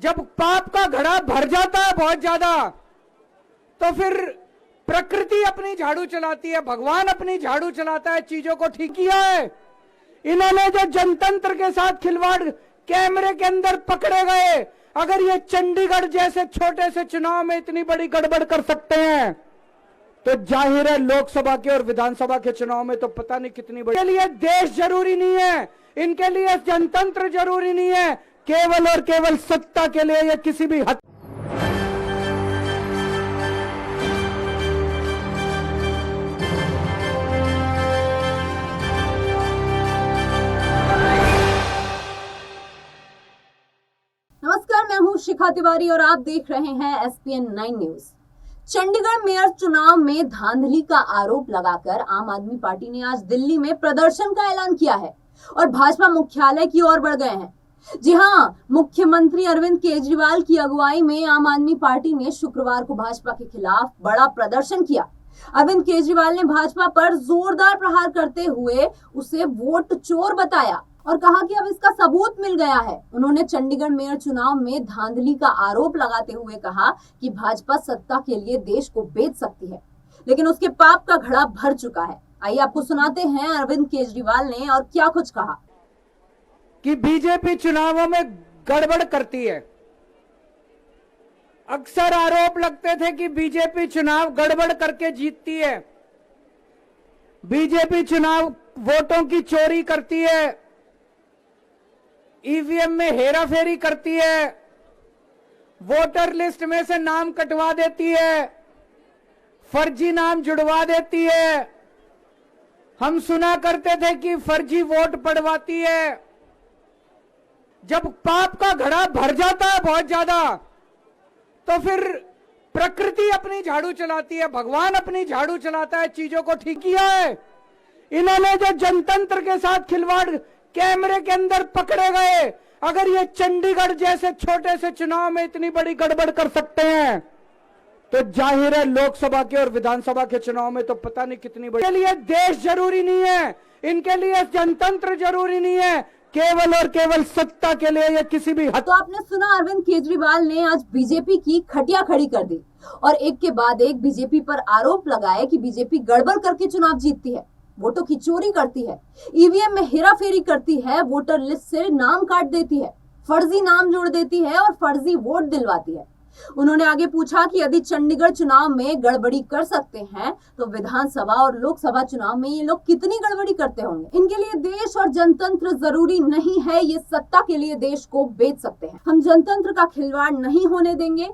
जब पाप का घड़ा भर जाता है बहुत ज्यादा, तो फिर प्रकृति अपनी झाड़ू चलाती है, भगवान अपनी झाड़ू चलाता है, चीजों को ठीक किया है। इन्होंने जो जनतंत्र के साथ खिलवाड़ कैमरे के अंदर पकड़े गए, अगर ये चंडीगढ़ जैसे छोटे से चुनाव में इतनी बड़ी गड़बड़ कर सकते हैं, तो जाहिर है लोकसभा के और विधानसभा के चुनाव में तो पता नहीं कितनी बड़ी। इनके लिए देश जरूरी नहीं है, इनके लिए जनतंत्र जरूरी नहीं है, केवल और केवल सत्ता के लिए ये किसी भी हद। नमस्कार, मैं हूं शिखा तिवारी और आप देख रहे हैं एसपीएन 9 न्यूज। चंडीगढ़ मेयर चुनाव में धांधली का आरोप लगाकर आम आदमी पार्टी ने आज दिल्ली में प्रदर्शन का ऐलान किया है और भाजपा मुख्यालय की ओर बढ़ गए हैं। जी हां, मुख्यमंत्री अरविंद केजरीवाल की अगुवाई में आम आदमी पार्टी ने शुक्रवार को भाजपा के खिलाफ बड़ा प्रदर्शन किया। अरविंद केजरीवाल ने भाजपा पर जोरदार प्रहार करते हुए उसे वोट चोर बताया और कहा कि अब इसका सबूत मिल गया है। उन्होंने चंडीगढ़ मेयर चुनाव में धांधली का आरोप लगाते हुए कहा कि भाजपा सत्ता के लिए देश को बेच सकती है, लेकिन उसके पाप का घड़ा भर चुका है। आइए आपको सुनाते हैं अरविंद केजरीवाल ने और क्या कुछ कहा। कि बीजेपी चुनावों में गड़बड़ करती है। अक्सर आरोप लगते थे कि बीजेपी चुनाव गड़बड़ करके जीतती है, बीजेपी चुनाव वोटों की चोरी करती है, ईवीएम में हेराफेरी करती है, वोटर लिस्ट में से नाम कटवा देती है, फर्जी नाम जुड़वा देती है। हम सुना करते थे कि फर्जी वोट पड़वाती है। जब पाप का घड़ा भर जाता है बहुत ज्यादा, तो फिर प्रकृति अपनी झाड़ू चलाती है, भगवान अपनी झाड़ू चलाता है, चीजों को ठीक किया है। इन्होंने जो जनतंत्र के साथ खिलवाड़ कैमरे के अंदर पकड़े गए, अगर ये चंडीगढ़ जैसे छोटे से चुनाव में इतनी बड़ी गड़बड़ कर सकते हैं, तो जाहिर है लोकसभा के और विधानसभा के चुनाव में तो पता नहीं कितनी बड़ी। इनके लिए देश जरूरी नहीं है, इनके लिए जनतंत्र जरूरी नहीं है, केवल और केवल सत्ता के लिए ये किसी भी हद। तो आपने सुना, अरविंद केजरीवाल ने आज बीजेपी की खटिया खड़ी कर दी और एक के बाद एक बीजेपी पर आरोप लगाए कि बीजेपी गड़बड़ करके चुनाव जीतती है, वोटों की चोरी करती है, ईवीएम में हेराफेरी करती है, वोटर लिस्ट से नाम काट देती है, फर्जी नाम जोड़ देती है और फर्जी वोट दिलवाती है। उन्होंने आगे पूछा कि यदि चंडीगढ़ चुनाव में गड़बड़ी कर सकते हैं, तो विधानसभा और लोकसभा चुनाव में ये लोग कितनी गड़बड़ी करते होंगे। इनके लिए देश और जनतंत्र जरूरी नहीं है, ये सत्ता के लिए देश को बेच सकते हैं। हम जनतंत्र का खिलवाड़ नहीं होने देंगे।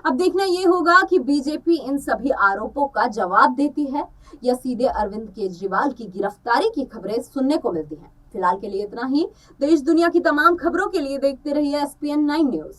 अब देखना ये होगा कि बीजेपी इन सभी आरोपों का जवाब देती है या सीधे अरविंद केजरीवाल की गिरफ्तारी की खबरें सुनने को मिलती हैं। फिलहाल के लिए इतना ही। देश दुनिया की तमाम खबरों के लिए देखते रहिए एसपीएन 9 न्यूज।